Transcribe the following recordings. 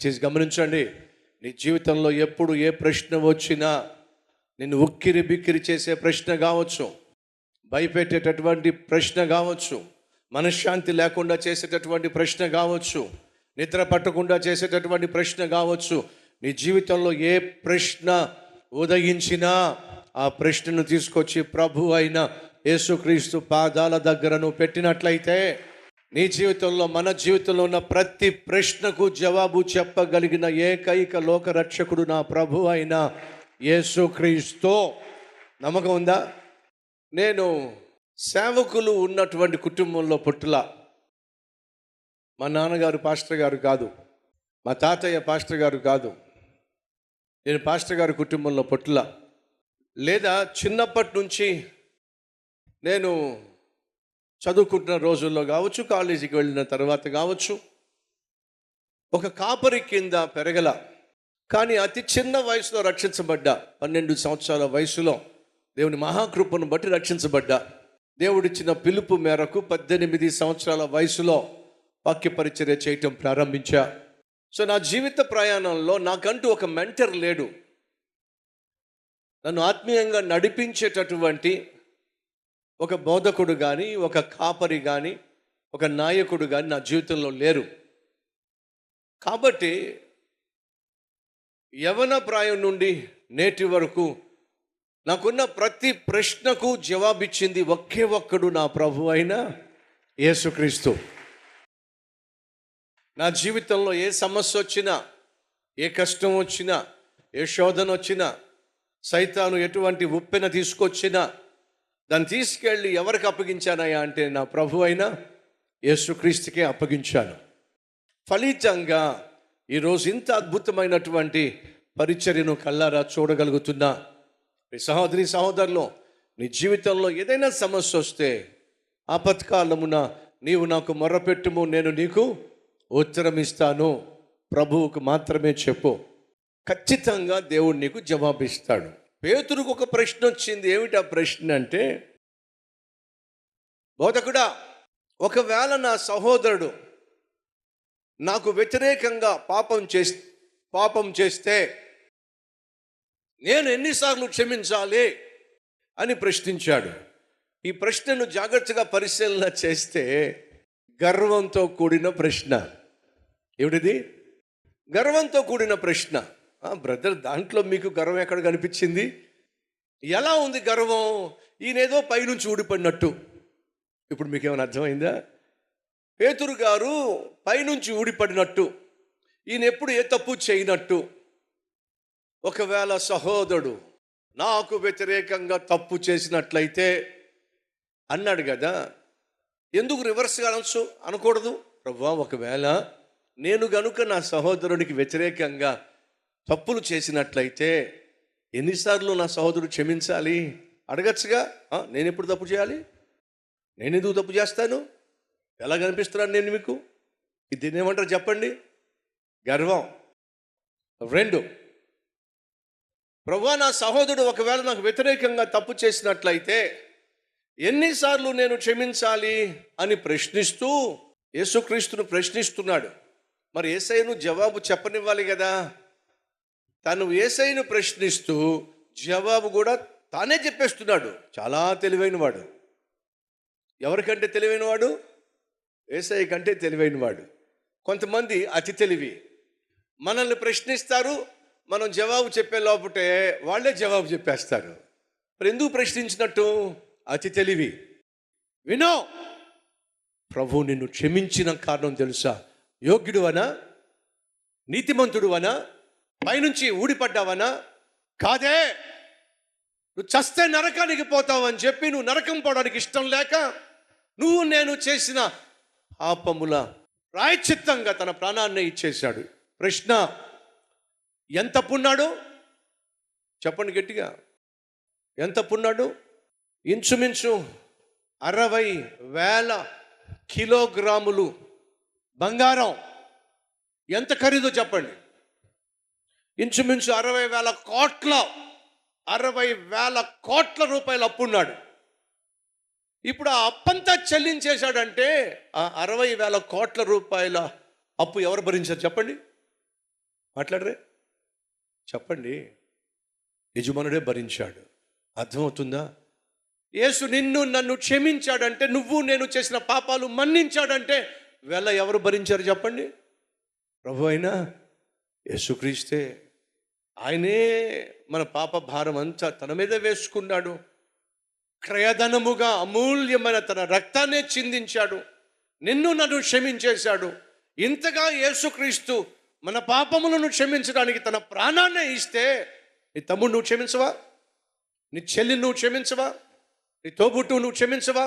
దయచేసి గమనించండి, నీ జీవితంలో ఎప్పుడు ఏ ప్రశ్న వచ్చినా, నిన్ను ఉక్కిరి బిక్కిరి చేసే ప్రశ్న కావచ్చు, భయపెట్టేటటువంటి ప్రశ్న కావచ్చు, మనశ్శాంతి లేకుండా చేసేటటువంటి ప్రశ్న కావచ్చు, నిద్ర పట్టకుండా చేసేటటువంటి ప్రశ్న కావచ్చు, నీ జీవితంలో ఏ ప్రశ్న ఉదయించినా ఆ ప్రశ్నను తీసుకొచ్చి ప్రభు అయిన యేసుక్రీస్తు పాదాల దగ్గర నువ్వు పెట్టినట్లయితే, నీ జీవితంలో, మన జీవితంలో ఉన్న ప్రతి ప్రశ్నకు జవాబు చెప్పగలిగిన ఏకైక లోకరక్షకుడు నా ప్రభు అయిన యేసుక్రీస్తు. నమ్మకం ఉందా? నేను సేవకులు ఉన్నటువంటి కుటుంబంలో పుట్టలా. మా నాన్నగారు పాస్టర్ గారు కాదు, మా తాతయ్య పాస్టర్ గారు కాదు. నేను పాస్టర్ గారి కుటుంబంలో పుట్టలా. లేదా చిన్నప్పటి నుంచి నేను చదువుకుంటున్న రోజుల్లో కావచ్చు, కాలేజీకి వెళ్ళిన తర్వాత కావచ్చు, ఒక కాపరి కింద పెరగల. కానీ అతి చిన్న వయసులో రక్షించబడ్డా. 12 సంవత్సరాల వయసులో దేవుని మహాకృపను బట్టి రక్షించబడ్డా. దేవుడిచ్చిన పిలుపు మేరకు 18 సంవత్సరాల వయసులో వాక్య పరిచర్య చేయటం ప్రారంభించా. సో నా జీవిత ప్రయాణంలో నాకంటూ ఒక మెంటర్ లేడు. నన్ను ఆత్మీయంగా నడిపించేటటువంటి ఒక బోధకుడు కానీ, ఒక కాపరి కానీ, ఒక నాయకుడు కానీ నా జీవితంలో లేరు. కాబట్టి యవన ప్రాయం నుండి నేటి వరకు నాకున్న ప్రతి ప్రశ్నకు జవాబిచ్చింది ఒకే ఒక్కడు, నా ప్రభు అయిన యేసుక్రీస్తు. నా జీవితంలో ఏ సమస్య వచ్చినా, ఏ కష్టం వచ్చినా, ఏ శోధన వచ్చినా, సైతాను ఎటువంటి ఉప్పెన తీసుకొచ్చినా దాన్ని తీసుకెళ్ళి ఎవరికి అప్పగించానయ్యా అంటే నా ప్రభు అయిన యేసుక్రీస్తుకే అప్పగించాను. ఫలితంగా ఈరోజు ఇంత అద్భుతమైనటువంటి పరిచర్యను కళ్ళారా చూడగలుగుతున్నా. సహోదరి సహోదరులు, నీ జీవితంలో ఏదైనా సమస్య వస్తే ఆపత్కాలమున నీవు నాకు మొర్రపెట్టుము, నేను నీకు ఉత్తరం ఇస్తాను. ప్రభువుకు మాత్రమే చెప్పు, ఖచ్చితంగా దేవుడు నీకు జవాబిస్తాడు. పేతురుకు ఒక ప్రశ్న వచ్చింది. ఏమిటి ఆ ప్రశ్న అంటే, బోధకుడా, ఒకవేళ నా సహోదరుడు నాకు వ్యతిరేకంగా పాపం చేస్తే నేను ఎన్నిసార్లు క్షమించాలి అని ప్రశ్నించాడు. ఈ ప్రశ్నను జాగ్రత్తగా పరిశీలన చేస్తే గర్వంతో కూడిన ప్రశ్న. ఏమిటిది? గర్వంతో కూడిన ప్రశ్న. బ్రదర్, దాంట్లో మీకు గర్వం ఎక్కడ కనిపించింది? ఎలా ఉంది గర్వం? ఈయనేదో పైనుంచి ఊడిపడినట్టు. ఇప్పుడు మీకు ఏమైనా అర్థమైందా? పేతురు గారు పైనుంచి ఊడిపడినట్టు, ఈయన ఎప్పుడు ఏ తప్పు చేయనట్టు. ఒకవేళ సహోదరుడు నాకు వ్యతిరేకంగా తప్పు చేసినట్లయితే అన్నాడు కదా, ఎందుకు రివర్స్గా అనకూడదు? ప్రభువా, ఒకవేళ నేను గనుక నా సహోదరునికి వ్యతిరేకంగా తప్పులు చేసినట్లయితే ఎన్నిసార్లు నా సహోదరుడు క్షమించాలి అడగచ్చుగా. నేను ఎప్పుడు తప్పు చేయాలి? నేను ఎందుకు తప్పు చేస్తాను? ఎలా కనిపిస్తున్నాను నేను మీకు? దీన్ని ఏమంటారు చెప్పండి? గర్వం. 2, ప్రభువా, నా సహోదరుడు ఒకవేళ నాకు వ్యతిరేకంగా తప్పు చేసినట్లయితే ఎన్నిసార్లు నేను క్షమించాలి అని ప్రశ్నిస్తూ యేసుక్రీస్తును ప్రశ్నిస్తున్నాడు. మరి యేసయ్యను జవాబు చెప్పనివ్వాలి కదా. తను యేసయ్యను ప్రశ్నిస్తూ జవాబు కూడా తానే చెప్పేస్తున్నాడు. చాలా తెలివైనవాడు. ఎవరికంటే తెలివైనవాడు? యేసయ్య కంటే తెలివైనవాడు. కొంతమంది అతి తెలివి, మనల్ని ప్రశ్నిస్తారు, మనం జవాబు చెప్పే లోపటే వాళ్ళే జవాబు చెప్పేస్తారు. మరి ఎందుకు ప్రశ్నించినట్టు? అతి తెలివి. వినో, ప్రభు నిన్ను క్షమించిన కారణం తెలుసా? యోగ్యుడు అనా? నీతిమంతుడు అనా? పైనుంచి ఊడిపడ్డావనా? కాదే. నువ్వు చస్తే నరకానికి పోతావని చెప్పి, నువ్వు నరకం పోవడానికి ఇష్టం లేక నువ్వు నేను చేసిన పాపముల ప్రాయశ్చిత్తంగా తన ప్రాణాన్ని ఇచ్చేశాడు. ప్రశ్న, ఎంత పున్నాడు? చెప్పండి గట్టిగా. ఎంత పున్నాడు? ఇంచుమించు 60,000 కిలోగ్రాములు బంగారం. ఎంత ఖరీదో చెప్పండి? ఇంచుమించు 60,000 కోట్ల రూపాయలు అప్పున్నాడు. ఇప్పుడు ఆ అప్పంతా చెల్లించేశాడంటే ఆ 60,000 కోట్ల రూపాయల అప్పు ఎవరు భరించారు చెప్పండి? మాట్లాడరే, చెప్పండి. యజమానుడే భరించాడు. అర్థమవుతుందా? యేసు నిన్ను నన్ను క్షమించాడంటే, నువ్వు నేను చేసిన పాపాలు మన్నించాడంటే ఎవరు భరించారు చెప్పండి? ప్రభు అయినా యేసుక్రీస్తే. ఆయనే మన పాప భారం అంతా తన మీద వేసుకున్నాడు. క్రయధనముగా అమూల్యమైన తన రక్తాన్నే చిందించాడు. నిన్ను నన్ను క్షమించేశాడు. ఇంతగా యేసుక్రీస్తు మన పాపములను క్షమించడానికి తన ప్రాణాన్నే ఇస్తే, నీ తమ్ముడు నువ్వు క్షమించవా? నీ చెల్లి నువ్వు క్షమించవా? నీ తోబుట్టు నువ్వు క్షమించవా?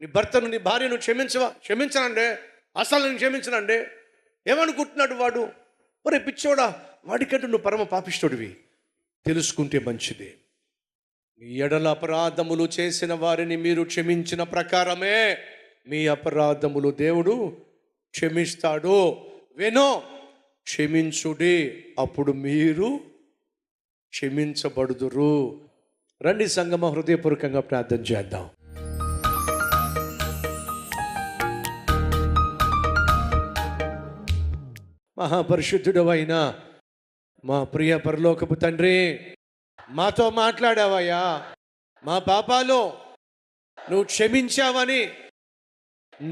నీ భర్తను, నీ భార్యను క్షమించవా? క్షమించనండి, అసలు నేను క్షమించనండి. ఏమనుకుంటున్నాడు వాడు? ఒరే పిచ్చోడా, వాడికంటే నువ్వు పరమ పాపిష్టుడివి. తెలుసుకుంటే మంచిది. మీ ఎడల అపరాధములు చేసిన వారిని మీరు క్షమించిన ప్రకారమే మీ అపరాధములు దేవుడు క్షమిస్తాడు. వినో, క్షమించుడి, అప్పుడు మీరు క్షమించబడుదురు. రండి సంగమ, హృదయపూర్వకంగా ప్రార్థన చేద్దాం. మహాపరిశుద్ధుడవైన మా ప్రియ పరలోకపు తండ్రి, మాతో మాట్లాడావయ్యా. మా పాపాలు నువ్వు క్షమించావని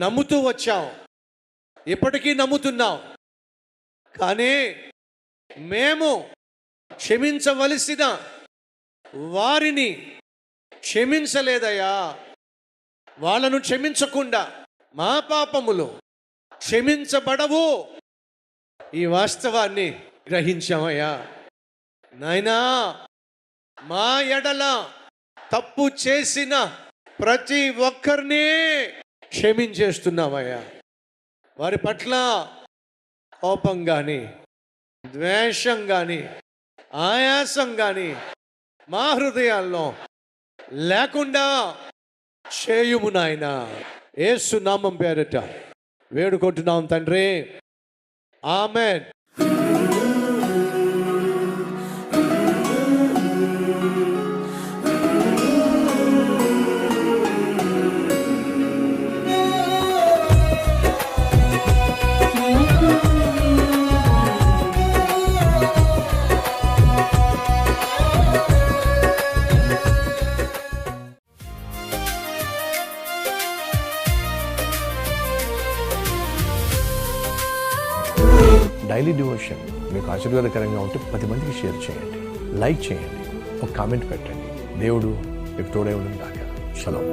నమ్ముతూ వచ్చావు, ఇప్పటికీ నమ్ముతున్నావు. కానీ మేము క్షమించవలసిన వారిని క్షమించలేదయ్యా. వాళ్ళను క్షమించకుండా మా పాపములు క్షమించబడవు. ఈ వాస్తవాన్ని గ్రహించామయ్యా. నాయనా, మా ఎడల తప్పు చేసిన ప్రతి ఒక్కరిని క్షమించేస్తున్నామయ్యా. వారి పట్ల కోపం కానీ, ద్వేషం కానీ, ఆయాసం కానీ మా హృదయాల్లో లేకుండా చేయుము నాయనా. యేసు నామం పేరట వేడుకుంటున్నాం తండ్రి, ఆమెన్. డైలీ డివోషన్ మీకు ఆశీర్వాదకరంగా ఉంటే 10 మందికి షేర్ చేయండి, లైక్ చేయండి, ఒక కామెంట్ పెట్టండి. దేవుడు మీకు తోడై ఉండను గాక. షలోమ్.